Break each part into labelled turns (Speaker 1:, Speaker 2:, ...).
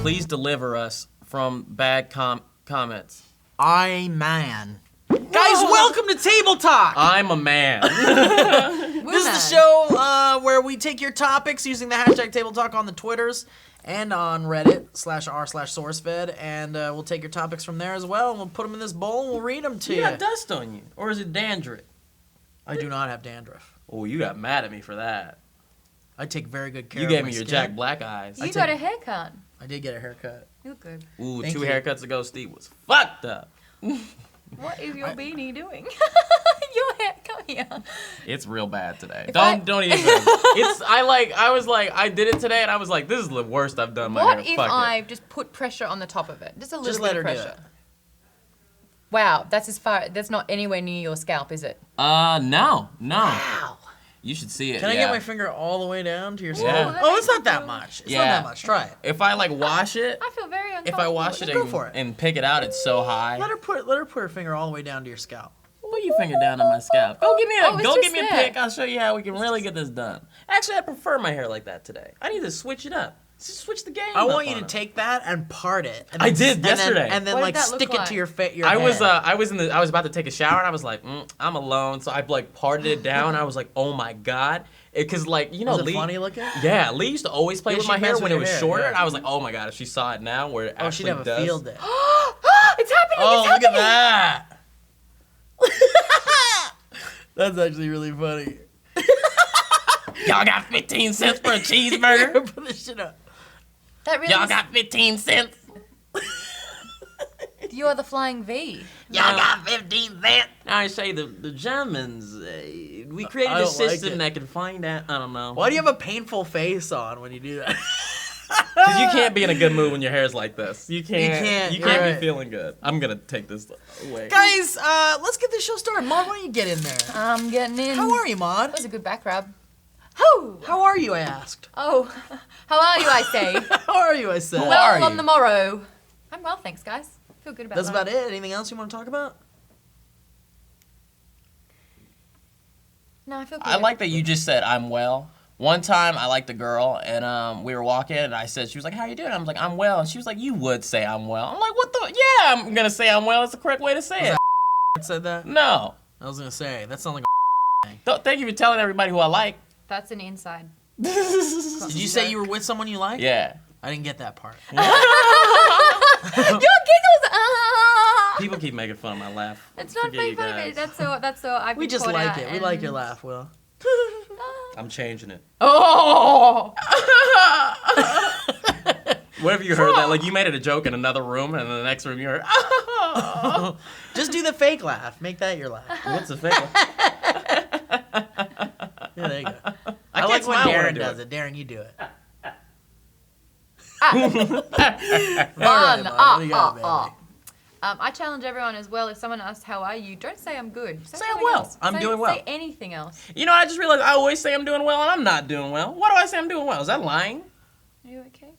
Speaker 1: Please deliver us from bad comments.
Speaker 2: Man. Guys, welcome to Table Talk.
Speaker 1: I'm a man.
Speaker 2: This is the show where we take your topics using the hashtag Table Talk on the Twitters and on Reddit /r/SourceFed, and we'll take your topics from there as well, and we'll put them in this bowl and we'll read them to you.
Speaker 1: You got dust on you, or is it dandruff?
Speaker 2: I do not have dandruff.
Speaker 1: Oh, you got mad at me for that.
Speaker 2: I take very good care
Speaker 1: You
Speaker 2: of
Speaker 1: gave
Speaker 2: my
Speaker 1: me your
Speaker 2: skin.
Speaker 1: Jack Black eyes.
Speaker 3: You got a haircut.
Speaker 2: I did get a haircut.
Speaker 3: You look good.
Speaker 1: Ooh,
Speaker 2: Thank
Speaker 1: 2
Speaker 2: you.
Speaker 1: haircuts ago, Steve was fucked up.
Speaker 3: What is your beanie doing? Your hair, come here.
Speaker 1: It's real bad today.
Speaker 3: If
Speaker 1: Don't even. I did it today, and I was like, this is the worst I've done my hair.
Speaker 3: What if
Speaker 1: Fuck
Speaker 3: I
Speaker 1: it.
Speaker 3: just put pressure on the top of it? Just a little
Speaker 2: Just
Speaker 3: bit
Speaker 2: let
Speaker 3: of
Speaker 2: her do
Speaker 3: pressure.
Speaker 2: it.
Speaker 3: Wow, that's not anywhere near your scalp, is it?
Speaker 1: No.
Speaker 2: Wow.
Speaker 1: You should see it.
Speaker 2: Can I
Speaker 1: yeah.
Speaker 2: get my finger all the way down to your skin?
Speaker 1: Yeah.
Speaker 2: Oh, it's not that much. It's not that much. Try it.
Speaker 1: If I wash it,
Speaker 3: I feel very uncomfortable.
Speaker 1: if I wash it,
Speaker 2: Go for it.
Speaker 1: and pick it out, it's so high.
Speaker 2: Let her put her finger all the way down to your scalp.
Speaker 1: Put your finger down on my scalp. Go give me
Speaker 3: Oh, it's just
Speaker 1: a
Speaker 3: there.
Speaker 1: pic. I'll show you how we can really get this done. Actually, I prefer my hair like that today. I need to switch it up. Just switch the game.
Speaker 2: I
Speaker 1: up
Speaker 2: want you
Speaker 1: on
Speaker 2: to
Speaker 1: it.
Speaker 2: take that and part it. And
Speaker 1: I
Speaker 2: then-
Speaker 1: did yesterday.
Speaker 2: And then
Speaker 3: What
Speaker 2: like
Speaker 3: did that look
Speaker 2: stick it
Speaker 3: like?
Speaker 2: to your head.
Speaker 1: I was about to take a shower and I was like, I'm alone, so I parted it down. I was like, oh my god, because
Speaker 2: Was it
Speaker 1: Lee.
Speaker 2: funny looking?
Speaker 1: Yeah, Lee used to always play
Speaker 2: Yeah,
Speaker 1: with
Speaker 2: she'd
Speaker 1: my hair
Speaker 2: mess
Speaker 1: when
Speaker 2: with
Speaker 1: it
Speaker 2: your
Speaker 1: was
Speaker 2: hair,
Speaker 1: shorter,
Speaker 2: yeah.
Speaker 1: and I was like, oh my god, if she saw it now where it
Speaker 2: Oh,
Speaker 1: actually
Speaker 2: she'd have a
Speaker 1: does.
Speaker 2: field day.
Speaker 3: It's happening.
Speaker 2: Oh,
Speaker 3: it's
Speaker 2: look
Speaker 3: happening.
Speaker 2: at that. That's actually really funny.
Speaker 1: Y'all got 15 cents for a cheeseburger?
Speaker 2: Put this shit up.
Speaker 3: That really
Speaker 1: Y'all
Speaker 3: is-
Speaker 1: got 15 cents?
Speaker 3: You are the flying V.
Speaker 1: Y'all got 15 cents? Now I say the Germans, we created
Speaker 2: I
Speaker 1: a
Speaker 2: don't like
Speaker 1: system
Speaker 2: it.
Speaker 1: that can find out, I don't know.
Speaker 2: Why do you have a painful face on when you do that?
Speaker 1: Because you can't be in a good mood when your hair's like this. You
Speaker 2: can't,
Speaker 1: You
Speaker 2: you're
Speaker 1: can't
Speaker 2: right.
Speaker 1: be feeling good. I'm gonna take this away.
Speaker 2: Guys, let's get this show started. Maud, why don't you get in there?
Speaker 3: I'm getting in.
Speaker 2: How are you, Maud?
Speaker 3: That was a good back rub. Ho!
Speaker 2: How are you, I asked.
Speaker 3: Oh, how are you, I say?
Speaker 2: How are you, I said.
Speaker 1: Who are
Speaker 3: Well,
Speaker 1: you?
Speaker 3: on the morrow. I'm well, thanks, guys. Feel good about
Speaker 2: That's
Speaker 3: that.
Speaker 2: about it. Anything else you want to talk about?
Speaker 3: No, I feel good.
Speaker 1: I like that you just said I'm well. One time I liked a girl and we were walking and I said, she was like, how you doing? I was like, I'm well. And she was like, you would say I'm well. I'm like, what the? Yeah, I'm gonna say I'm well. It's the correct way to say it.
Speaker 2: That said that?
Speaker 1: No.
Speaker 2: I was gonna say that sounds like.
Speaker 1: Thank you for telling everybody who I like.
Speaker 3: That's an inside.
Speaker 2: Did you say you were with someone you like?
Speaker 1: Yeah.
Speaker 2: I didn't get that part.
Speaker 3: Your giggles! Ah!
Speaker 1: People keep making fun of my laugh.
Speaker 3: It's not
Speaker 1: Forget
Speaker 3: fake
Speaker 1: you
Speaker 3: funny.
Speaker 1: guys.
Speaker 3: That's so. I've
Speaker 2: We
Speaker 3: been
Speaker 2: just
Speaker 3: caught
Speaker 2: like
Speaker 3: out
Speaker 2: it. We like your
Speaker 3: and-
Speaker 2: laugh, Will.
Speaker 1: I'm changing it.
Speaker 3: Oh!
Speaker 1: What have you heard that? Like you made it a joke in another room, and in the next room you heard.
Speaker 2: Just do the fake laugh. Make that your laugh.
Speaker 1: What's the fake?
Speaker 2: Yeah, there you go. I
Speaker 1: can't
Speaker 2: like when
Speaker 1: smile when I
Speaker 2: Darren
Speaker 1: do
Speaker 2: does
Speaker 1: it.
Speaker 2: it. Darren, you do it.
Speaker 3: Fun.
Speaker 2: All right, Maud, what do you got, baby?
Speaker 3: I challenge everyone as well. If someone asks how are you, don't say I'm good.
Speaker 1: Say I'm
Speaker 3: something
Speaker 1: well.
Speaker 3: else.
Speaker 1: I'm doing well.
Speaker 3: Say anything else.
Speaker 1: You know, I just realized I always say I'm doing well, and I'm not doing well. Why do I say I'm doing well? Is that lying?
Speaker 3: Are you okay?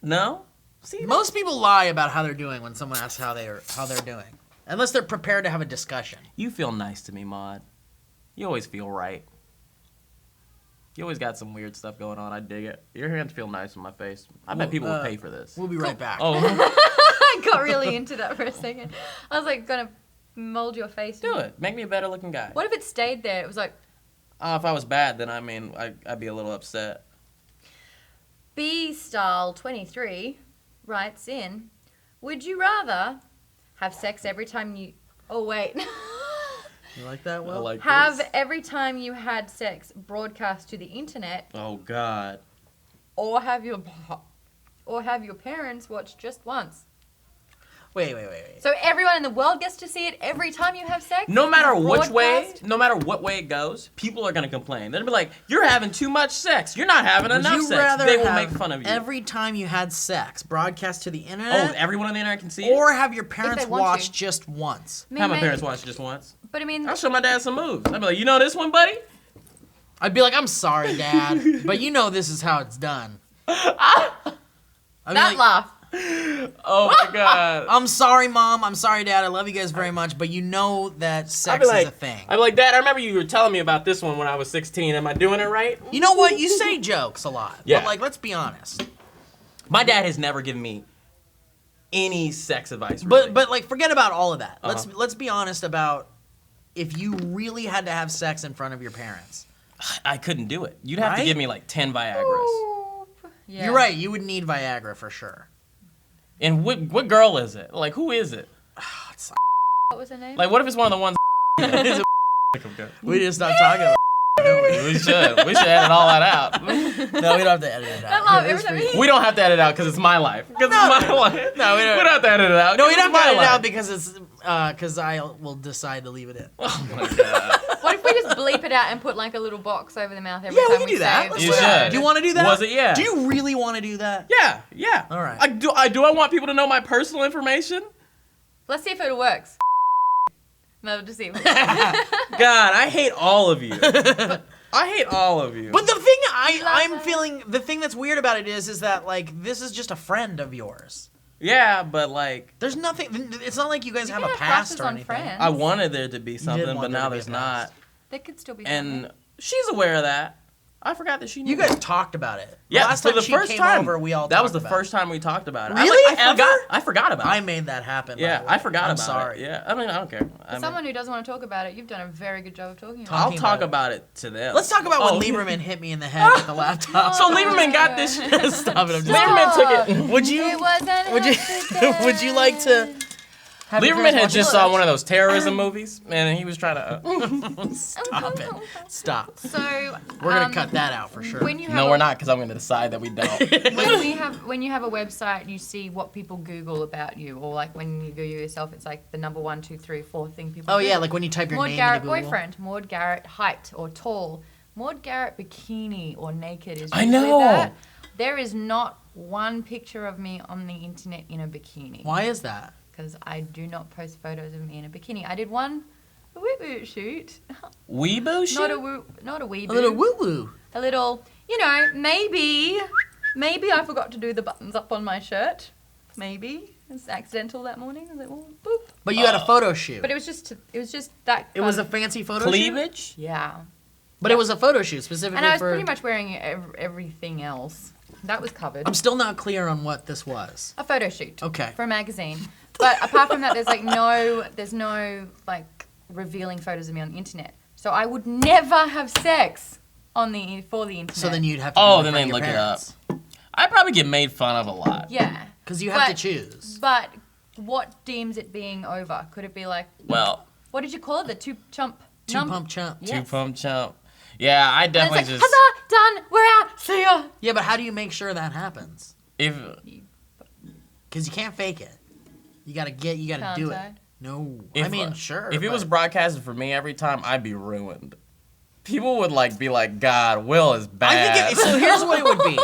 Speaker 1: No. See,
Speaker 2: Most people lie about how they're doing when someone asks how they're doing, unless they're prepared to have a discussion.
Speaker 1: you feel nice to me, Maude. You always feel right. You always got some weird stuff going on. I dig it. Your hands feel nice on my face. I bet people would pay for this.
Speaker 2: We'll be right back.
Speaker 1: Oh,
Speaker 3: I got really into that for a second. I was like gonna mold your face.
Speaker 1: do it. Make me a better looking guy.
Speaker 3: What if it stayed there? It was like
Speaker 1: If I was bad, then I mean, I'd be a little upset.
Speaker 3: B-Style23 writes in, would you rather have sex every time you... Oh, wait.
Speaker 2: You like that,
Speaker 1: I
Speaker 2: Will?
Speaker 1: like
Speaker 3: Have
Speaker 1: this.
Speaker 3: every time you had sex broadcast to the internet,
Speaker 1: Oh God.
Speaker 3: or have your parents watch just once?
Speaker 2: Wait.
Speaker 3: So everyone in the world gets to see it every time you have sex?
Speaker 1: No matter which way,
Speaker 3: Broadcast?
Speaker 1: no matter what way it goes, people are gonna complain. They'll be like, "You're having too much sex. You're not having
Speaker 2: Would
Speaker 1: enough
Speaker 2: you
Speaker 1: sex."
Speaker 2: rather
Speaker 1: They will
Speaker 2: have
Speaker 1: make fun of you.
Speaker 2: every time you had sex broadcast to the
Speaker 1: Oh,
Speaker 2: internet,
Speaker 1: everyone on the internet can see it.
Speaker 2: or have your parents
Speaker 3: want
Speaker 2: watch
Speaker 3: to.
Speaker 2: just once?
Speaker 3: I mean,
Speaker 1: Have my
Speaker 3: maybe-
Speaker 1: parents watch it just once.
Speaker 3: But I mean,
Speaker 1: I'll show my dad some moves. I'll be like, "You know this one, buddy?"
Speaker 2: I'd be like, I'm sorry, Dad, but you know this is how it's done. I'd be
Speaker 3: that
Speaker 2: like,
Speaker 3: laugh.
Speaker 1: Oh my God.
Speaker 2: I'm sorry, Mom. I'm sorry, Dad. I love you guys very much, but you know that
Speaker 1: I'd
Speaker 2: sex
Speaker 1: be like,
Speaker 2: is a thing.
Speaker 1: I'd be like, "Dad, I remember you were telling me about this one when I was 16. Am I doing it right?"
Speaker 2: You know what? You say jokes a lot.
Speaker 1: Yeah.
Speaker 2: But, like, let's be honest.
Speaker 1: My dad has never given me any sex advice. Really.
Speaker 2: But like, forget about all of that. Let's be honest about if you really had to have sex in front of your parents.
Speaker 1: I couldn't do it. You'd have to
Speaker 2: Right?
Speaker 1: give me like 10 Viagras.
Speaker 3: Ooh. Yeah.
Speaker 2: You're right. You would need Viagra for sure.
Speaker 1: And what girl is it? Like, who is it?
Speaker 3: What was her name?
Speaker 1: Like, what if it's one of the ones?
Speaker 2: We just stopped talking about it.
Speaker 1: We should edit all that out.
Speaker 2: No, we don't have to edit it out.
Speaker 3: I love
Speaker 2: It's
Speaker 3: every
Speaker 2: free.
Speaker 3: time
Speaker 1: We don't have to edit it out because it's my life. Because it's my life.
Speaker 2: No, we don't.
Speaker 1: We don't have to edit it out.
Speaker 2: No, we
Speaker 1: 'cause
Speaker 2: don't
Speaker 1: it's
Speaker 2: have to
Speaker 1: my
Speaker 2: edit it out
Speaker 1: life.
Speaker 2: because it's because I will decide to leave it in.
Speaker 1: Oh my god.
Speaker 3: What if we just bleep it out and put like a little box over the mouth every
Speaker 2: Yeah, we
Speaker 3: time
Speaker 2: can do that.
Speaker 3: say
Speaker 2: Let's
Speaker 1: You
Speaker 2: do that.
Speaker 1: should.
Speaker 2: Do you want to do that?
Speaker 1: Was it? Yeah.
Speaker 2: Do you really want to do that?
Speaker 1: Yeah.
Speaker 2: All right.
Speaker 1: Do I want people to know my personal information?
Speaker 3: Let's see if it works. No, just see if it works.
Speaker 1: God, I hate all of you. I hate all of you.
Speaker 2: But the thing I'm
Speaker 3: Love it.
Speaker 2: feeling, the thing that's weird about it is that like this is just a friend of yours.
Speaker 1: yeah, but like,
Speaker 2: There's nothing. It's not like you guys
Speaker 3: You
Speaker 2: have
Speaker 3: can
Speaker 2: a
Speaker 3: have
Speaker 2: past
Speaker 3: crushes
Speaker 2: or
Speaker 3: on
Speaker 2: anything.
Speaker 3: friends.
Speaker 1: I wanted there to be something,
Speaker 2: want
Speaker 1: but
Speaker 2: there
Speaker 1: now
Speaker 2: to be a
Speaker 1: there's
Speaker 2: past.
Speaker 1: not.
Speaker 3: There could still be something.
Speaker 1: And she's aware of that. I forgot that she knew.
Speaker 2: You guys talked about it.
Speaker 1: yeah,
Speaker 2: Last
Speaker 1: for
Speaker 2: time
Speaker 1: the
Speaker 2: she
Speaker 1: first
Speaker 2: came
Speaker 1: time.
Speaker 2: over, we all
Speaker 1: that was
Speaker 2: talked
Speaker 1: the
Speaker 2: about
Speaker 1: first time we talked about it.
Speaker 2: Really?
Speaker 1: I forgot about it.
Speaker 2: I made that happen. by
Speaker 1: Yeah,
Speaker 2: the way.
Speaker 1: I forgot
Speaker 2: I'm
Speaker 1: about
Speaker 2: sorry.
Speaker 1: it. Yeah, I mean, I don't care. I
Speaker 3: For
Speaker 1: mean,
Speaker 3: someone who doesn't want to talk about it, you've done a very good job of talking about
Speaker 1: I'll
Speaker 2: talking
Speaker 1: talk
Speaker 2: about
Speaker 1: about it to them.
Speaker 2: Let's talk about when
Speaker 1: Oh.
Speaker 2: Lieberman hit me in the head with the laptop.
Speaker 1: So Lieberman got this.
Speaker 2: Stop it. I'm just
Speaker 1: Lieberman took it.
Speaker 2: Would you?
Speaker 3: It was an
Speaker 2: Would you?
Speaker 3: accident.
Speaker 2: Would you like to? have your
Speaker 1: Lieberman
Speaker 2: parents
Speaker 1: had
Speaker 2: watch
Speaker 1: just
Speaker 2: it?
Speaker 1: saw one of those terrorism movies, and he was trying to.
Speaker 2: Stop it. Stop.
Speaker 3: So
Speaker 2: We're gonna cut that out for sure.
Speaker 3: When you have
Speaker 1: No,
Speaker 3: a-
Speaker 1: we're not, because I'm going to decide that we don't.
Speaker 3: when you have a website, you see what people Google about you, or like when you Google yourself, it's like the number 1, 2, 3, 4 thing people.
Speaker 2: Oh yeah,
Speaker 3: Google.
Speaker 2: like when you type your
Speaker 3: Maude
Speaker 2: name
Speaker 3: Garrett
Speaker 2: into Google.
Speaker 3: boyfriend, Maude Garrett height or tall, Maude Garrett bikini or naked is
Speaker 1: I
Speaker 3: usually
Speaker 1: know.
Speaker 3: that. There is not one picture of me on the internet in a bikini.
Speaker 2: Why is that?
Speaker 3: Because I do not post photos of me in a bikini. I did one woo shoot,
Speaker 1: Weeboo shit?
Speaker 3: not a wee
Speaker 2: A little woo woo.
Speaker 3: a little, maybe I forgot to do the buttons up on my shirt. Maybe it's accidental that morning. I was like, well, boop.
Speaker 2: But you had a photo shoot.
Speaker 3: But it was just that.
Speaker 2: It was a
Speaker 3: fun.
Speaker 2: fancy photo shoot.
Speaker 1: Cleavage?
Speaker 3: Yeah.
Speaker 2: But it was a photo shoot specifically
Speaker 3: And I was
Speaker 2: for.
Speaker 3: pretty much wearing everything else. That was covered.
Speaker 2: I'm still not clear on what this was.
Speaker 3: A photo shoot.
Speaker 2: Okay.
Speaker 3: For a magazine. But apart from that, there's no like revealing photos of me on the internet. So I would never have sex for the internet.
Speaker 2: So then you'd have to.
Speaker 1: Oh, then they look it up. I probably get made fun of a lot.
Speaker 3: Yeah.
Speaker 2: Because you have to
Speaker 3: But-
Speaker 2: choose.
Speaker 3: But what deems it being over? Could it be like,
Speaker 1: Well,
Speaker 3: what did you call it? The two chump?
Speaker 2: Two pump chump.
Speaker 3: Yes.
Speaker 1: two pump chump. Yeah, I
Speaker 3: And it's
Speaker 1: definitely
Speaker 3: like,
Speaker 1: just.
Speaker 3: huzzah, done, we're out, see ya.
Speaker 2: Yeah, but how do you make sure that happens?
Speaker 1: If
Speaker 2: Because you can't fake it. You gotta do
Speaker 3: Can't
Speaker 2: it.
Speaker 3: I?
Speaker 2: No.
Speaker 1: If,
Speaker 2: I mean, sure.
Speaker 1: If it was
Speaker 2: but-
Speaker 1: broadcasted for me every time, I'd be ruined. People would be like, God, Will is bad.
Speaker 2: I think so. Here's what it would be.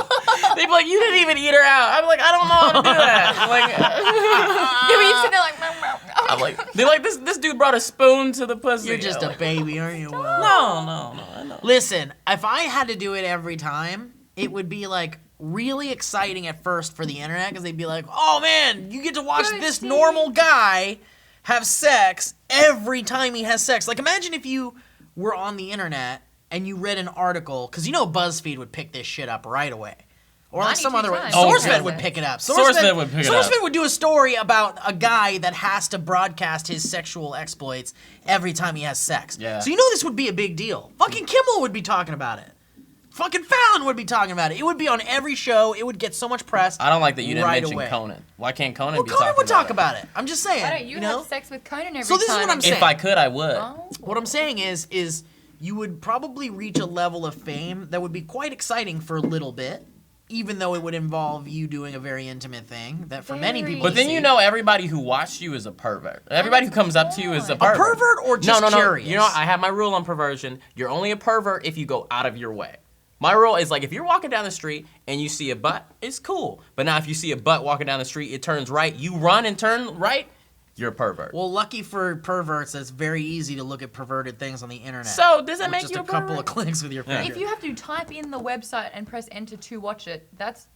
Speaker 1: They'd be like, you didn't even eat her out. I'm like, I don't know how to do that.
Speaker 3: Yeah, but you sit there like,
Speaker 1: I'm like, they're like, this dude brought a spoon to the pussy.
Speaker 2: You're just
Speaker 1: I'm
Speaker 2: a
Speaker 1: like,
Speaker 2: baby, aren't you? Will?
Speaker 1: No, I know.
Speaker 2: Listen, if I had to do it every time, it would be like really exciting at first for the internet because they'd be like, "Oh man, you get to watch
Speaker 3: Good
Speaker 2: this
Speaker 3: scene."
Speaker 2: normal guy have sex every time he has sex." Like imagine if you were on the internet and you read an article because BuzzFeed would pick this shit up right away. Or like some
Speaker 3: 92
Speaker 2: other way.
Speaker 3: times.
Speaker 1: Oh,
Speaker 2: SourceFed
Speaker 1: yeah.
Speaker 2: would pick it up.
Speaker 1: SourceFed would pick it up.
Speaker 2: SourceFed would do a story about a guy that has to broadcast his sexual exploits every time he has sex.
Speaker 1: Yeah.
Speaker 2: So this would be a big deal. Fucking Kimmel would be talking about it. Fucking Fallon would be talking about it. It would be on every show. It would get so much press.
Speaker 1: I don't like that you didn't
Speaker 2: right
Speaker 1: mention
Speaker 2: away.
Speaker 1: Conan. Why can't Conan
Speaker 2: Well,
Speaker 1: be
Speaker 2: Conan
Speaker 1: talking
Speaker 2: would talk
Speaker 1: about
Speaker 2: about it. I'm just saying.
Speaker 3: why don't you
Speaker 2: know?
Speaker 3: have sex with Conan every time?
Speaker 2: So this is what I'm
Speaker 1: it?
Speaker 2: saying.
Speaker 1: If I could, I would.
Speaker 3: Oh.
Speaker 2: What I'm saying is you would probably reach a level of fame that would be quite exciting for a little bit, even though it would involve you doing a very intimate thing that for many
Speaker 3: Very.
Speaker 2: people.
Speaker 1: But then
Speaker 2: to see.
Speaker 1: everybody who watched you is a pervert. Everybody who comes up to you is a
Speaker 3: A
Speaker 1: pervert.
Speaker 2: pervert or just
Speaker 1: no.
Speaker 2: curious?
Speaker 1: You know, I have my rule on perversion. You're only a pervert if you go out of your way. My rule is like if you're walking down the street and you see a butt, it's cool. But now if you see a butt walking down the street, it turns right, you run and turn right, you're a pervert.
Speaker 2: Well, lucky for perverts, it's very easy to look at perverted things on the internet.
Speaker 1: So does that
Speaker 2: with
Speaker 1: make
Speaker 2: just
Speaker 1: you
Speaker 2: a
Speaker 1: a
Speaker 2: couple
Speaker 1: pervert?
Speaker 2: of clicks with your
Speaker 1: Yeah.
Speaker 2: finger.
Speaker 3: If you have to type in the website and press enter to watch it, that's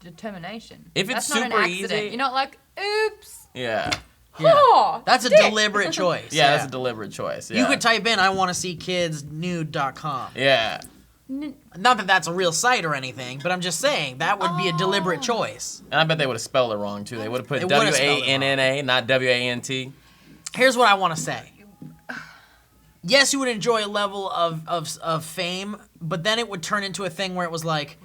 Speaker 3: determination.
Speaker 1: If it's
Speaker 3: that's not
Speaker 1: super
Speaker 3: an accident.
Speaker 1: easy-
Speaker 3: You're not like, oops.
Speaker 1: Yeah.
Speaker 2: Yeah.
Speaker 3: Oh,
Speaker 2: That's a
Speaker 3: dick.
Speaker 2: deliberate choice.
Speaker 1: Yeah, that's a deliberate choice. Yeah.
Speaker 2: You could type in I want to see kids nude.com.
Speaker 1: Yeah.
Speaker 2: Not that that's a real site or anything, but I'm just saying that would be a deliberate choice.
Speaker 1: And I bet they would have spelled it wrong too. They would have put
Speaker 2: They would've spelled it
Speaker 1: WANNA, not WANT.
Speaker 2: Here's what I want to say. Yes, you would enjoy a level of fame, but then it would turn into a thing where it was like,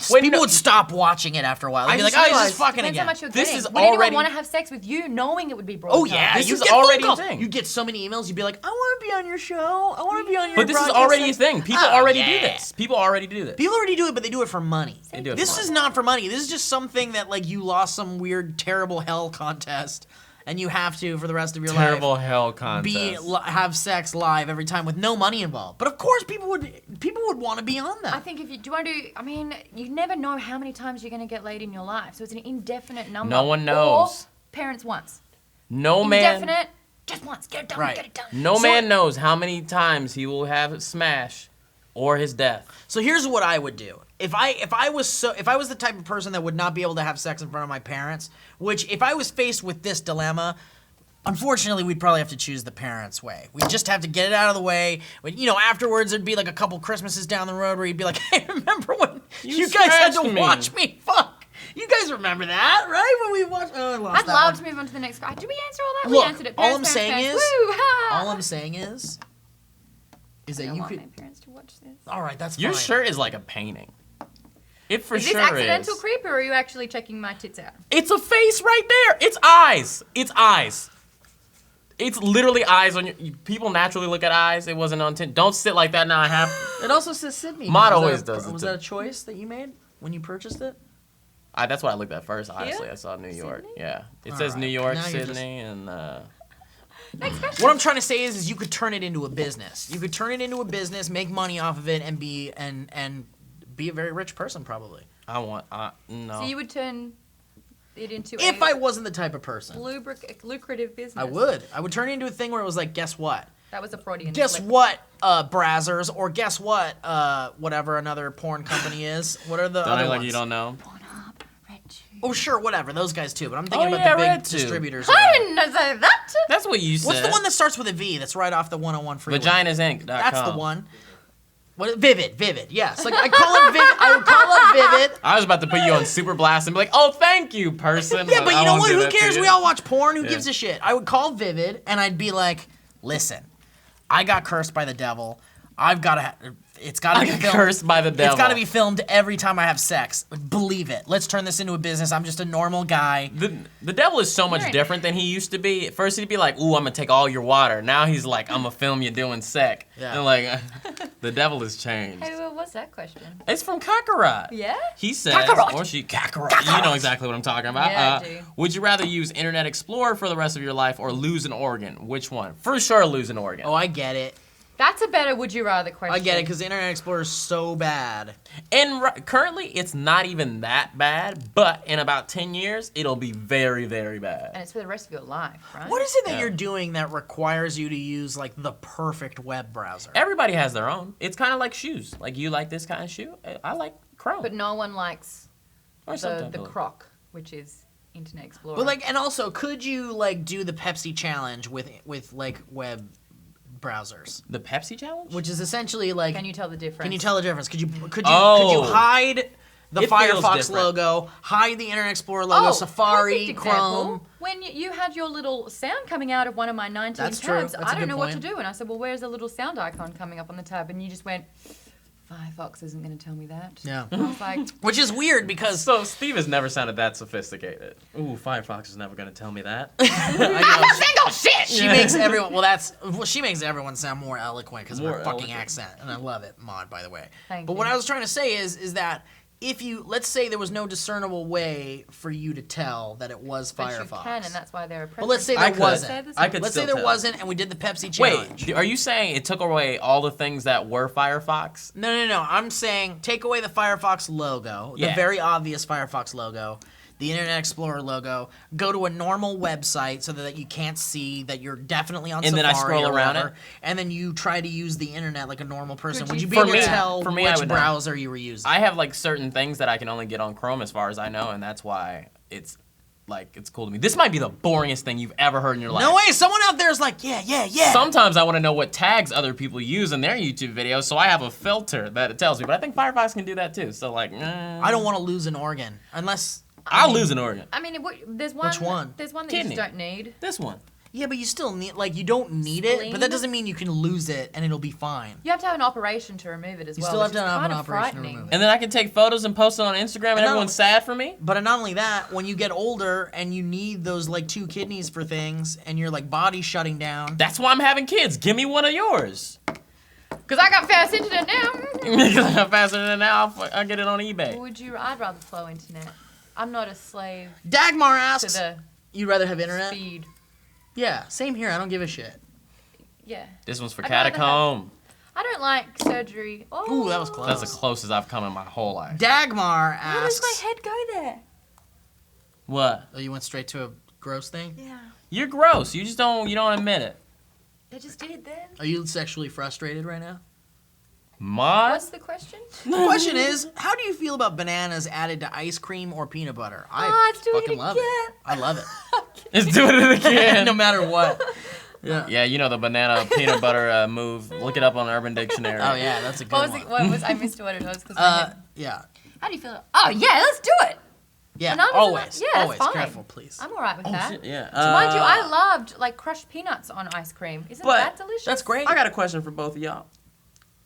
Speaker 2: people would stop watching it after a while. They'd be like, oh, he's just fucking
Speaker 3: Depends how
Speaker 2: again.
Speaker 3: much you're
Speaker 1: This
Speaker 3: getting.
Speaker 1: is
Speaker 3: Would anyone
Speaker 1: already-
Speaker 3: want to have sex with you knowing it would be
Speaker 2: Oh
Speaker 3: broadcast?
Speaker 2: yeah,
Speaker 1: This
Speaker 2: you
Speaker 1: is
Speaker 2: get
Speaker 1: already
Speaker 2: phone
Speaker 1: a
Speaker 2: calls.
Speaker 1: thing.
Speaker 2: You get so many emails. You'd be like, I want to be on your show. I want to be on your.
Speaker 1: But this is
Speaker 2: broadcast
Speaker 1: already a
Speaker 2: sex."
Speaker 1: thing. People
Speaker 2: Oh,
Speaker 1: already
Speaker 2: yeah.
Speaker 1: do this. People already do this.
Speaker 2: People already do it, but they do it for money.
Speaker 1: They do it
Speaker 2: This
Speaker 1: for
Speaker 2: is
Speaker 1: money.
Speaker 2: not for money. This is just something that like you lost some weird, terrible hell contest, and you have to for the rest of your
Speaker 1: Terrible
Speaker 2: life
Speaker 1: hell contest.
Speaker 2: have sex live every time with no money involved. But of course, people would want to be on that.
Speaker 3: I think if you do want to do, I mean, you never know how many times you're going to get laid in your life. So it's an indefinite number.
Speaker 1: No one knows.
Speaker 3: Or parents once.
Speaker 1: No man.
Speaker 3: Indefinite, just once. Get it done,
Speaker 2: Right.
Speaker 3: get it done.
Speaker 1: No man knows how many times he will have smash or his death.
Speaker 2: So here's what I would do. If I was the type of person that would not be able to have sex in front of my parents, which if I was faced with this dilemma, unfortunately we'd probably have to choose the parents' way. We'd just have to get it out of the way. When, afterwards there'd be like a couple Christmases down the road where you'd be like, hey, remember when you guys had to
Speaker 1: smashed me."
Speaker 2: watch me fuck? You guys remember that, right? When we watched I lost
Speaker 3: I'd
Speaker 2: that
Speaker 3: love
Speaker 2: one.
Speaker 3: to move on to the next guy. Did we answer all that?
Speaker 2: Look,
Speaker 3: We answered it.
Speaker 2: all
Speaker 3: Parents,
Speaker 2: I'm
Speaker 3: parents,
Speaker 2: saying
Speaker 3: parents.
Speaker 2: is-
Speaker 3: Woo, ha!
Speaker 2: All I'm saying is
Speaker 3: I
Speaker 2: that
Speaker 3: don't
Speaker 2: you
Speaker 3: want
Speaker 2: could
Speaker 3: my parents to watch this.
Speaker 2: all right, that's
Speaker 1: Your
Speaker 2: fine.
Speaker 1: shirt is like a painting. It for
Speaker 3: Is this
Speaker 1: sure
Speaker 3: accidental
Speaker 1: is.
Speaker 3: creep, or are you actually checking my tits out?
Speaker 1: It's a face right there. It's eyes. It's eyes. It's literally eyes on your. People naturally look at eyes. It wasn't on tin. Don't sit like that now. I have.
Speaker 2: It also says Sydney.
Speaker 1: Maude
Speaker 2: Was that
Speaker 1: always
Speaker 2: a-
Speaker 1: does it
Speaker 2: Was
Speaker 1: too.
Speaker 2: that a choice that you made when you purchased it?
Speaker 1: That's what I looked at first. Honestly, I saw New York.
Speaker 3: Sydney?
Speaker 1: Yeah, it
Speaker 2: All
Speaker 1: says
Speaker 2: right.
Speaker 1: New York,
Speaker 2: Now you're just-
Speaker 1: Sydney, and.
Speaker 3: Next question.
Speaker 2: What I'm trying to say is you could turn it into a business. You could turn it into a business, make money off of it, and be a very rich person probably.
Speaker 1: I want. No.
Speaker 3: So you would turn it into
Speaker 2: If
Speaker 3: a
Speaker 2: I wasn't the type of person,
Speaker 3: lucrative business.
Speaker 2: I would. I would turn it into a thing where it was like, guess what?
Speaker 3: That was a Freudian.
Speaker 2: Guess
Speaker 3: slip.
Speaker 2: what, Brazzers, or guess what, whatever another porn company is. What are the
Speaker 1: Don't
Speaker 2: other
Speaker 1: act like
Speaker 2: ones?
Speaker 1: you don't know.
Speaker 3: Pornhub, RedTube.
Speaker 2: Oh, sure, whatever. Those guys too. But I'm thinking
Speaker 1: Oh,
Speaker 2: about
Speaker 1: yeah,
Speaker 2: the big
Speaker 1: RedTube.
Speaker 2: distributors.
Speaker 3: I didn't know that.
Speaker 1: That's what you said.
Speaker 2: What's the one that starts with a V? That's right off the 101 freeway.
Speaker 1: VaginasInc.com.
Speaker 2: That's the one. What? Vivid. Yes. Like I call it Vivid. I would call it Vivid.
Speaker 1: I was about to put you on Super Blast and be like, "Oh, thank you, person."
Speaker 2: Yeah, but
Speaker 1: I
Speaker 2: you know
Speaker 1: won't
Speaker 2: what?
Speaker 1: do
Speaker 2: Who
Speaker 1: that to
Speaker 2: cares?
Speaker 1: you.
Speaker 2: We all watch porn. Who
Speaker 1: Yeah.
Speaker 2: gives a shit? I would call Vivid and I'd be like, "Listen, I got cursed by the devil. I've got to. It's got to
Speaker 1: I
Speaker 2: be
Speaker 1: got
Speaker 2: filmed.
Speaker 1: cursed by the devil.
Speaker 2: It's got to be filmed every time I have sex. Believe it. Let's turn this into a business. I'm just a normal guy.
Speaker 1: The devil is so much
Speaker 3: Right.
Speaker 1: different than he used to be. At first he'd be like, "Ooh, I'm gonna take all your water." Now he's like, "I'm gonna film you doing sec."
Speaker 2: Yeah.
Speaker 1: And like, the devil has changed.
Speaker 3: Hey, what was that question?
Speaker 1: It's from Kakarot.
Speaker 3: Yeah?
Speaker 1: He says,
Speaker 2: Kakarot.
Speaker 1: or she, Kakarot. You know exactly what I'm talking about.
Speaker 3: Yeah, I do.
Speaker 1: Would you rather use Internet Explorer for the rest of your life or lose an organ? Which one? For sure, lose an organ.
Speaker 2: Oh, I get it.
Speaker 3: That's a better would you rather question.
Speaker 2: I get it because Internet Explorer is so bad.
Speaker 1: And currently, it's not even that bad, but in about 10 years, it'll be very, very bad.
Speaker 3: And it's for the rest of your life, right?
Speaker 2: What is it that
Speaker 1: Yeah.
Speaker 2: you're doing that requires you to use like the perfect web browser?
Speaker 1: Everybody has their own. It's kind of like shoes. Like, you like this kind of shoe? I like Chrome.
Speaker 3: But no one likes
Speaker 1: or
Speaker 3: the
Speaker 1: something.
Speaker 3: croc, which is Internet Explorer.
Speaker 2: But like, and also, could you like do the Pepsi challenge with like web browsers,
Speaker 1: The Pepsi challenge?
Speaker 2: which is essentially like,
Speaker 3: Can you tell the difference?
Speaker 2: can you tell the difference? Could you
Speaker 1: Oh.
Speaker 2: hide the
Speaker 1: It feels
Speaker 2: Firefox
Speaker 1: different.
Speaker 2: logo, hide the Internet Explorer logo, Safari,
Speaker 3: perfect example.
Speaker 2: Chrome?
Speaker 3: When you had your little sound coming out of one of my 19
Speaker 2: That's true.
Speaker 3: tabs,
Speaker 2: That's a
Speaker 3: I don't
Speaker 2: good
Speaker 3: know what to
Speaker 2: point.
Speaker 3: do. And I said, well, where's the little sound icon coming up on the tab? And you just went, Firefox isn't going to tell me that.
Speaker 2: Yeah.
Speaker 3: I was like,
Speaker 2: Which is weird because
Speaker 1: So Steve has never sounded that sophisticated. Ooh, Firefox is never gonna tell me that.
Speaker 3: single shit!
Speaker 2: she makes everyone. Well, she makes everyone sound more eloquent because of her
Speaker 1: More
Speaker 2: fucking
Speaker 1: eloquent.
Speaker 2: accent, and I love it, Maude. By the way.
Speaker 3: Thank
Speaker 2: But
Speaker 3: you.
Speaker 2: what I was trying to say is that if you, let's say there was no discernible way for you to tell that it was
Speaker 3: But
Speaker 2: Firefox.
Speaker 3: you can, and that's why they're a
Speaker 2: But let's say
Speaker 1: I
Speaker 2: there
Speaker 1: could.
Speaker 2: wasn't.
Speaker 1: I could
Speaker 2: Let's say
Speaker 1: still
Speaker 2: there
Speaker 1: tell.
Speaker 2: wasn't, and we did the Pepsi challenge.
Speaker 1: Wait, are you saying it took away all the things that were Firefox?
Speaker 2: No. I'm saying take away the Firefox logo, the
Speaker 1: Yeah.
Speaker 2: very obvious Firefox logo, the Internet Explorer logo. Go to a normal website so that you can't see that you're definitely on
Speaker 1: And
Speaker 2: Safari
Speaker 1: then I scroll
Speaker 2: or
Speaker 1: around
Speaker 2: whatever,
Speaker 1: it?
Speaker 2: and then you try to use the internet like a normal person.
Speaker 3: Could
Speaker 2: Would
Speaker 3: you
Speaker 2: you be
Speaker 1: For
Speaker 2: able to
Speaker 1: me-
Speaker 2: tell
Speaker 1: for me, I
Speaker 2: which
Speaker 1: would know.
Speaker 2: browser you were using?
Speaker 1: I have like certain things that I can only get on Chrome as far as I know, and that's why it's like it's cool to me. This might be the boringest thing you've ever heard in your life.
Speaker 2: No way, someone out there is like, yeah.
Speaker 1: Sometimes I want to know what tags other people use in their YouTube videos, so I have a filter that it tells me. But I think Firefox can do that too. So like,
Speaker 2: I don't want to lose an organ unless.
Speaker 1: I'll lose an organ.
Speaker 3: I mean, there's one.
Speaker 2: Which one?
Speaker 3: There's one that
Speaker 1: Kidney.
Speaker 3: you just don't need.
Speaker 1: This one.
Speaker 2: Yeah, but you still need, like, you don't need it, but
Speaker 3: Spleen?
Speaker 2: that doesn't mean you can lose it and it'll be fine.
Speaker 3: You have to have an operation to remove it as
Speaker 2: You
Speaker 3: well.
Speaker 2: still have
Speaker 3: which
Speaker 2: to
Speaker 3: is
Speaker 2: have an
Speaker 3: kind of
Speaker 2: operation to
Speaker 3: frightening.
Speaker 2: remove it.
Speaker 1: And then I can take photos and post it on Instagram, and
Speaker 2: And
Speaker 1: everyone's sad for me.
Speaker 2: But not only that, when you get older and you need those, like, 2 kidneys for things and your, like, body's shutting down.
Speaker 1: That's why I'm having kids. Give me one of yours.
Speaker 3: Because I got fast internet now.
Speaker 1: Because I'm faster than now, I'll get it on eBay.
Speaker 3: I'd rather slow internet. I'm not a slave
Speaker 2: Dagmar
Speaker 3: to
Speaker 2: asks,
Speaker 3: the
Speaker 2: you'd rather have internet?
Speaker 3: speed.
Speaker 2: Yeah, same here. I don't give a shit.
Speaker 3: Yeah.
Speaker 1: This one's for
Speaker 3: I'd rather
Speaker 1: Catacomb.
Speaker 3: I don't like surgery. Oh.
Speaker 2: Ooh, that was close.
Speaker 1: That's the closest I've come in my whole life.
Speaker 2: Dagmar
Speaker 3: How does
Speaker 2: asks.
Speaker 3: my head go there?
Speaker 1: What?
Speaker 2: Oh, you went straight to a gross thing?
Speaker 3: Yeah.
Speaker 1: You're gross. You don't admit it.
Speaker 3: I just did then.
Speaker 2: Are you sexually frustrated right now?
Speaker 3: What's the question?
Speaker 2: The question is, how do you feel about bananas added to ice cream or peanut butter?
Speaker 3: it's doing
Speaker 2: fucking
Speaker 3: it
Speaker 2: love
Speaker 3: again.
Speaker 2: it. I love it.
Speaker 1: It's doing it again.
Speaker 2: No matter what. Yeah.
Speaker 1: Yeah, you know the banana peanut butter move. Look it up on Urban Dictionary.
Speaker 2: Oh yeah, that's a good
Speaker 3: What was
Speaker 2: one.
Speaker 3: it? What was I missed what it was? 'Cause my head-
Speaker 2: Yeah.
Speaker 3: How do you feel? Oh yeah, let's do it.
Speaker 2: Yeah.
Speaker 3: Bananas are
Speaker 2: Always.
Speaker 3: yeah, that's
Speaker 2: always.
Speaker 3: fine.
Speaker 2: Careful, please.
Speaker 3: I'm alright with that.
Speaker 1: Shit, yeah.
Speaker 3: So mind you, I loved like crushed peanuts on ice cream. Isn't
Speaker 1: But
Speaker 3: that delicious?
Speaker 2: That's great.
Speaker 1: I got a question for both of y'all.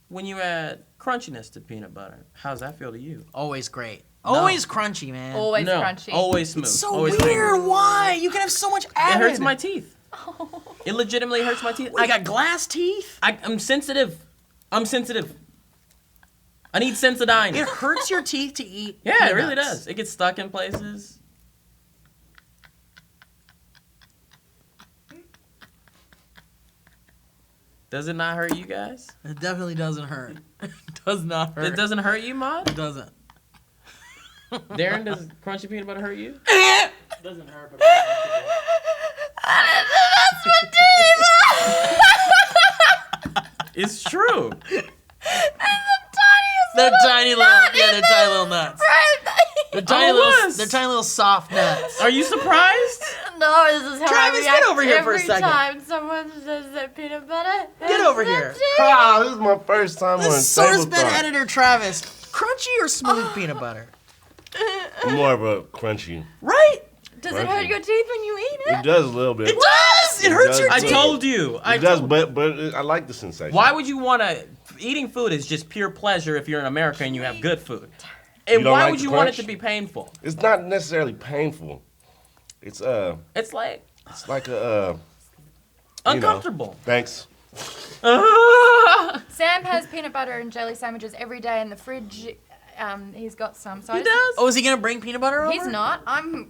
Speaker 1: When you add crunchiness to peanut butter, how does that feel to you?
Speaker 2: Always great. Always crunchy, man.
Speaker 3: Always
Speaker 1: no,
Speaker 3: crunchy.
Speaker 1: always smooth.
Speaker 2: It's so
Speaker 1: always
Speaker 2: weird.
Speaker 1: fingering.
Speaker 2: Why? You can have so much added.
Speaker 1: It hurts my teeth. It legitimately hurts my teeth.
Speaker 2: I got glass teeth.
Speaker 1: I'm sensitive. I'm sensitive. I need Sensodyne.
Speaker 2: It hurts your teeth to eat.
Speaker 1: Yeah, it really
Speaker 2: peanuts.
Speaker 1: does. It gets stuck in places. Does it not hurt you guys?
Speaker 2: It definitely doesn't hurt. It does not hurt.
Speaker 1: It doesn't hurt you, Maude?
Speaker 2: It doesn't.
Speaker 1: Darren, does crunchy peanut butter hurt you?
Speaker 4: Doesn't hurt, but
Speaker 1: It's true.
Speaker 2: They're tiny little. Yeah, they're tiny little nuts. They're tiny little.
Speaker 1: was.
Speaker 2: They're tiny little soft nuts.
Speaker 1: Are you surprised?
Speaker 3: No, this is how
Speaker 2: Travis,
Speaker 3: I
Speaker 2: get
Speaker 3: react
Speaker 2: over here for a
Speaker 3: every
Speaker 2: second.
Speaker 3: time someone says that peanut butter.
Speaker 2: Get over here.
Speaker 5: Ah, this is my first time on
Speaker 2: This
Speaker 5: Table
Speaker 2: SourceFed
Speaker 5: Talk.
Speaker 2: editor Travis. Crunchy or smooth peanut butter?
Speaker 5: More of a crunchy.
Speaker 2: Right?
Speaker 3: Does it hurt your teeth when you eat
Speaker 5: It
Speaker 3: it?
Speaker 5: does a little bit.
Speaker 2: It does. It hurts
Speaker 5: does.
Speaker 2: your
Speaker 1: I
Speaker 2: teeth.
Speaker 1: told you.
Speaker 5: It does, but I like the sensation.
Speaker 1: Why would you want to? Eating food is just pure pleasure if you're in America and you have good food. And
Speaker 5: don't
Speaker 1: why
Speaker 5: like
Speaker 1: would
Speaker 5: the
Speaker 1: you want it
Speaker 5: crunch?
Speaker 1: to be painful?
Speaker 5: It's not necessarily painful. It's
Speaker 1: It's like
Speaker 5: like a you know.
Speaker 1: uncomfortable.
Speaker 5: Thanks.
Speaker 3: Sam has peanut butter and jelly sandwiches every day in the fridge. He's got some. So
Speaker 1: He does.
Speaker 2: Oh, is he gonna bring peanut butter over?
Speaker 3: He's not. I'm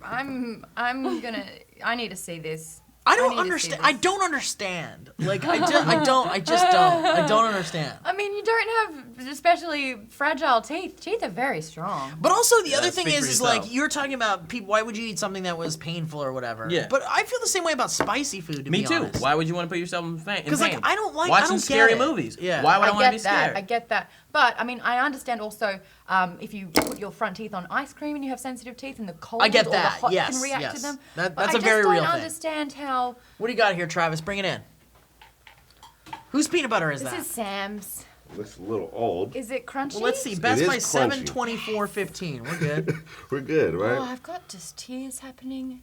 Speaker 3: gonna. I need to see this.
Speaker 2: I
Speaker 3: I
Speaker 2: don't
Speaker 3: need to see
Speaker 2: understand.
Speaker 3: this.
Speaker 2: I don't understand. Like I just don't. I don't understand.
Speaker 3: I mean, you don't have especially fragile teeth. Teeth are very strong.
Speaker 2: But also the other
Speaker 1: Yeah,
Speaker 2: thing
Speaker 1: speak
Speaker 2: is
Speaker 1: for
Speaker 2: like
Speaker 1: yourself.
Speaker 2: you're talking about people. Why would you eat something that was painful or whatever?
Speaker 1: Yeah.
Speaker 2: But I feel the same way about spicy food. To
Speaker 1: Me
Speaker 2: be
Speaker 1: too.
Speaker 2: honest.
Speaker 1: Why would you want to put yourself in pain?
Speaker 2: Because like I don't like
Speaker 1: watching
Speaker 2: I don't
Speaker 1: scary
Speaker 2: get it.
Speaker 1: movies.
Speaker 2: Yeah.
Speaker 1: Why would I,
Speaker 3: I
Speaker 1: want to be
Speaker 3: get that.
Speaker 1: scared?
Speaker 3: I get that. But I mean, I understand also if you put your front teeth on ice cream and you have sensitive teeth and the cold
Speaker 2: I get
Speaker 3: or
Speaker 2: that.
Speaker 3: the hot
Speaker 2: Yes,
Speaker 3: can react
Speaker 2: yes.
Speaker 3: to them.
Speaker 2: That-
Speaker 3: But
Speaker 2: that's
Speaker 3: I
Speaker 2: a very
Speaker 3: just
Speaker 2: real
Speaker 3: don't
Speaker 2: thing.
Speaker 3: understand how
Speaker 2: What do you got here, Travis? Bring it in. Whose peanut butter is
Speaker 3: this
Speaker 2: that?
Speaker 3: is Sam's.
Speaker 5: Looks a little old.
Speaker 3: Is it crunchy?
Speaker 2: Well, let's see. Best
Speaker 5: is
Speaker 2: by
Speaker 5: crunchy.
Speaker 2: 7/24/15. We're good.
Speaker 5: We're good,
Speaker 3: Oh,
Speaker 5: right?
Speaker 3: I've got just tears happening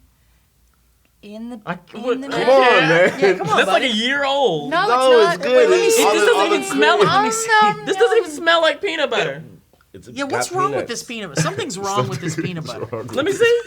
Speaker 3: in the
Speaker 1: what-
Speaker 3: in the
Speaker 1: Come
Speaker 5: Come on, man.
Speaker 2: Yeah, come on,
Speaker 1: That's like
Speaker 2: buddy.
Speaker 1: a year old.
Speaker 3: No,
Speaker 5: No,
Speaker 3: it's
Speaker 5: it's
Speaker 3: not.
Speaker 5: good.
Speaker 2: let me see.
Speaker 1: This doesn't
Speaker 5: All
Speaker 1: even
Speaker 5: the
Speaker 1: smell.
Speaker 5: cream.
Speaker 2: Let me see.
Speaker 1: This doesn't even smell like peanut butter.
Speaker 2: Yeah, what's wrong with this peanut butter? Something's wrong with this peanut butter.
Speaker 1: Let me see.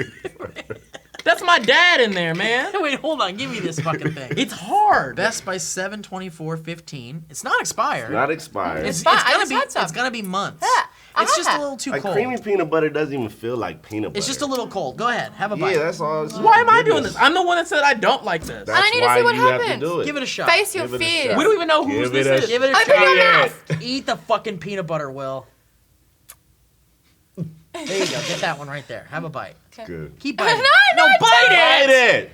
Speaker 1: That's my dad in there, man.
Speaker 2: Wait, hold on. Give me this fucking thing.
Speaker 1: It's hard.
Speaker 2: Best by 7/24/15. It's not expired.
Speaker 5: Not expired.
Speaker 2: It's
Speaker 3: fine. I
Speaker 2: gonna
Speaker 3: just
Speaker 2: be.
Speaker 3: had some.
Speaker 2: It's gonna be months.
Speaker 3: Yeah, I
Speaker 2: It's
Speaker 3: had
Speaker 2: just a
Speaker 3: that.
Speaker 2: little too
Speaker 5: Like
Speaker 2: cold.
Speaker 5: creamy peanut butter doesn't even feel like peanut butter.
Speaker 2: It's just a little cold. Go ahead. Have a bite.
Speaker 5: Yeah, that's all. It's
Speaker 1: Why am I doing
Speaker 5: goodness.
Speaker 1: this? I'm the one that said I don't like this.
Speaker 5: That's
Speaker 3: I need to
Speaker 5: why
Speaker 3: see what
Speaker 5: you have
Speaker 3: happens.
Speaker 5: to do it.
Speaker 2: Give it a shot.
Speaker 3: Face your
Speaker 5: Give it a
Speaker 3: fears.
Speaker 5: shot.
Speaker 1: We don't even know whose
Speaker 5: Give
Speaker 1: this
Speaker 5: it a
Speaker 1: is.
Speaker 2: Give it a
Speaker 3: Open
Speaker 2: shot.
Speaker 3: your
Speaker 5: Yeah.
Speaker 3: mouth.
Speaker 2: Eat the fucking peanut butter, Will. There you go. Get that one right there. Have a bite.
Speaker 5: Good.
Speaker 2: Keep biting.
Speaker 3: No,
Speaker 2: bite
Speaker 5: Bite it.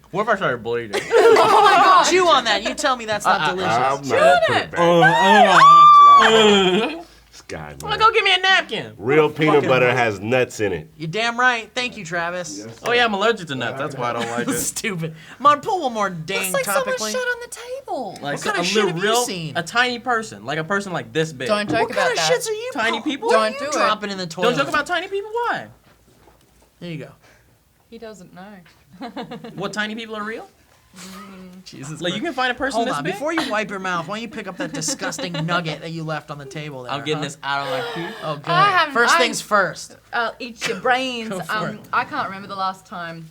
Speaker 1: What if I started bleeding?
Speaker 2: Chew on that. You tell me that's not delicious.
Speaker 5: I'm not gonna put it back. This guy,
Speaker 1: Well,
Speaker 5: man.
Speaker 1: go get me a napkin.
Speaker 5: Real peanut butter has nuts in it.
Speaker 2: You're damn right. Thank you, Travis.
Speaker 5: Yes,
Speaker 1: Oh yeah, I'm allergic to nuts. That's why I don't like it.
Speaker 2: Stupid. Mon, pull one more dang
Speaker 3: It's like someone
Speaker 2: topically.
Speaker 3: shit on the table.
Speaker 1: Like
Speaker 2: kind of
Speaker 1: a
Speaker 2: shit
Speaker 1: little
Speaker 2: have you
Speaker 1: real,
Speaker 2: seen?
Speaker 1: a tiny person, like a person like this big.
Speaker 3: Don't joke
Speaker 2: What
Speaker 3: about
Speaker 2: kind of
Speaker 3: that.
Speaker 2: shits are you?
Speaker 1: Tiny people?
Speaker 2: What
Speaker 3: Don't
Speaker 2: are you
Speaker 3: do it.
Speaker 2: dropping in the toilet?
Speaker 1: Don't joke about tiny people. Why?
Speaker 2: There you go.
Speaker 3: He doesn't know.
Speaker 1: What tiny people are real?
Speaker 2: Jesus.
Speaker 1: Like you can find a person
Speaker 2: Hold
Speaker 1: this
Speaker 2: on.
Speaker 1: big.
Speaker 2: Before you wipe your mouth, why don't you pick up that disgusting nugget that you left on the table there?
Speaker 1: I'm getting
Speaker 2: huh?
Speaker 1: this out of my poop.
Speaker 2: Oh, good.
Speaker 3: I haven't-
Speaker 2: First
Speaker 3: I-
Speaker 2: things first.
Speaker 3: I'll eat your brains.
Speaker 2: Go for it.
Speaker 3: I can't remember the last time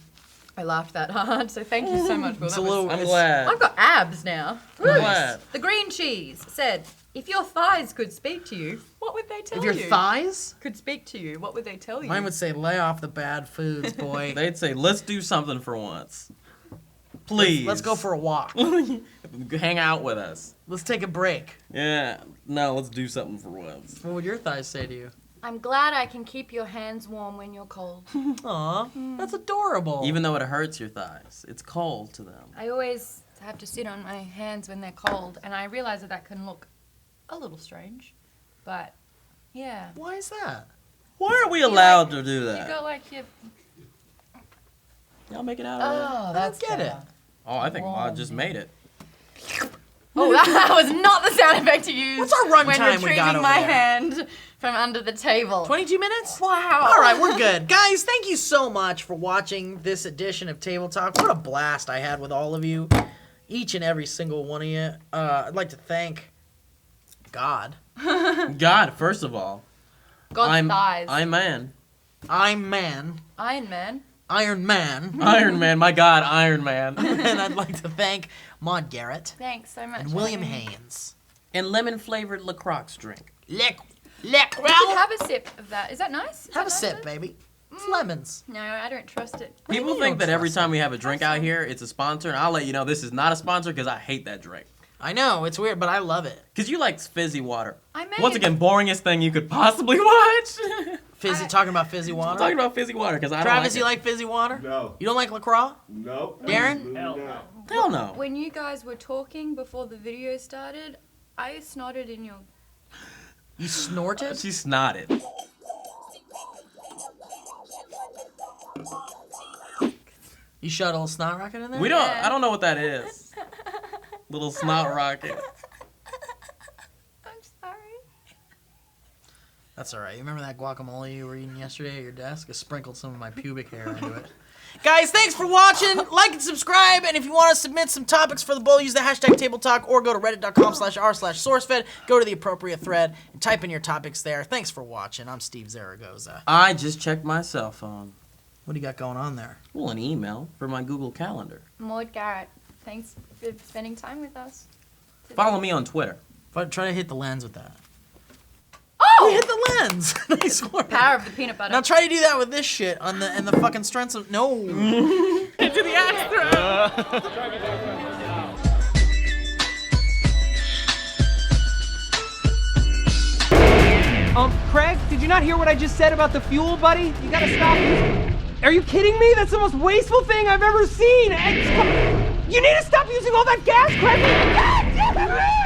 Speaker 3: I laughed that hard, so thank you so much for
Speaker 2: It's
Speaker 3: that.
Speaker 2: a little.
Speaker 1: I'm
Speaker 2: it's-
Speaker 1: glad.
Speaker 3: I've got abs now.
Speaker 1: I'm glad.
Speaker 3: The green cheese said, if your thighs could speak to you, what would they tell
Speaker 2: If
Speaker 3: you?
Speaker 2: your thighs,
Speaker 3: could speak to you, what would they tell you?
Speaker 2: mine would say, "Lay off the bad foods, boy."
Speaker 1: They'd say, let's do something for once. Please.
Speaker 2: Let's go for a walk.
Speaker 1: Hang out with us.
Speaker 2: Let's take a break.
Speaker 1: Yeah. No, let's do something for once.
Speaker 2: What would your thighs say to you?
Speaker 3: I'm glad I can keep your hands warm when you're cold.
Speaker 2: Aw, that's adorable.
Speaker 1: Even though it hurts your thighs, it's cold to them.
Speaker 3: I always have to sit on my hands when they're cold, and I realize that can look a little strange, but yeah.
Speaker 2: Why is that?
Speaker 1: Why are we allowed to do
Speaker 3: You
Speaker 1: that?
Speaker 3: go like you.
Speaker 1: Y'all make it out of there?
Speaker 3: Oh,
Speaker 2: that's
Speaker 3: get
Speaker 2: better.
Speaker 1: Oh, I think Maude just made it.
Speaker 3: Oh, that was not the sound effect you used.
Speaker 2: What's our run
Speaker 3: when
Speaker 2: time we
Speaker 3: retrieving
Speaker 2: got over
Speaker 3: my
Speaker 2: there?
Speaker 3: hand from under the table?
Speaker 2: 22 minutes?
Speaker 3: Wow.
Speaker 2: All right, we're good. Guys, thank you so much for watching this edition of Table Talk. What a blast I had with all of you, each and every single one of you. I'd like to thank God.
Speaker 1: God, first of all,
Speaker 3: God's thighs.
Speaker 1: I'm man.
Speaker 2: I'm Man.
Speaker 3: Iron Man.
Speaker 2: Iron Man.
Speaker 1: Iron Man, my God, Iron Man.
Speaker 2: And I'd like to thank Maude Garrett
Speaker 3: Thanks so much.
Speaker 2: and
Speaker 3: for
Speaker 2: William
Speaker 3: having me.
Speaker 2: Haynes.
Speaker 1: And lemon-flavored LaCroix drink.
Speaker 2: Lick.
Speaker 3: We should have a sip of that. Is that nice? Is
Speaker 2: Have
Speaker 3: that
Speaker 2: a
Speaker 3: nice?
Speaker 2: sip, baby. It's lemons.
Speaker 3: No, I don't trust it.
Speaker 2: do you
Speaker 1: People
Speaker 2: mean
Speaker 1: think
Speaker 2: you
Speaker 1: that
Speaker 2: don't
Speaker 1: every
Speaker 2: trust
Speaker 1: time we have a drink out here, it's a sponsor, and I'll let you know this is not a sponsor because I hate that drink.
Speaker 2: I know, it's weird, but I love it.
Speaker 1: Because you like fizzy water.
Speaker 3: I made
Speaker 1: Once again, boringest thing you could possibly watch.
Speaker 2: Fizzy, talking about fizzy
Speaker 1: I'm
Speaker 2: water.
Speaker 1: talking about fizzy water because I don't
Speaker 2: Travis,
Speaker 1: like
Speaker 2: you like fizzy water?
Speaker 5: No.
Speaker 2: You don't like LaCroix?
Speaker 5: Nope.
Speaker 2: Darren?
Speaker 5: Absolutely not.
Speaker 1: Hell no.
Speaker 3: When you guys were talking before the video started, I snotted in your.
Speaker 2: You snorted?
Speaker 1: She snotted.
Speaker 2: You shot a little snot rocket in there?
Speaker 1: We don't.
Speaker 3: Yeah.
Speaker 1: I don't know what that is. Little snot rocket.
Speaker 3: I'm sorry.
Speaker 2: That's all right. You remember that guacamole you were eating yesterday at your desk? I sprinkled some of my pubic hair into it. Guys, thanks for watching. Like and subscribe. And if you want to submit some topics for the bowl, use the hashtag #TableTalk or go to reddit.com/r/SourceFed. Go to the appropriate thread and type in your topics there. Thanks for watching. I'm Steve Zaragoza.
Speaker 1: I just checked my cell phone.
Speaker 2: What do you got going on there?
Speaker 1: Well, an email for my Google Calendar.
Speaker 3: Maude Garrett, thanks for spending time with us. today.
Speaker 1: Follow me on Twitter.
Speaker 2: Try to hit the lens with that.
Speaker 3: Oh!
Speaker 2: Hit the lens. Nice work.
Speaker 3: Power of the peanut butter.
Speaker 2: Now try to do that with this shit on the fucking strengths of no.
Speaker 1: Into the extra.
Speaker 4: Craig, did you not hear what I just said about the fuel, buddy? You gotta stop using... Are you kidding me? That's the most wasteful thing I've ever seen! You need to stop using all that gas, Craig! God damn it!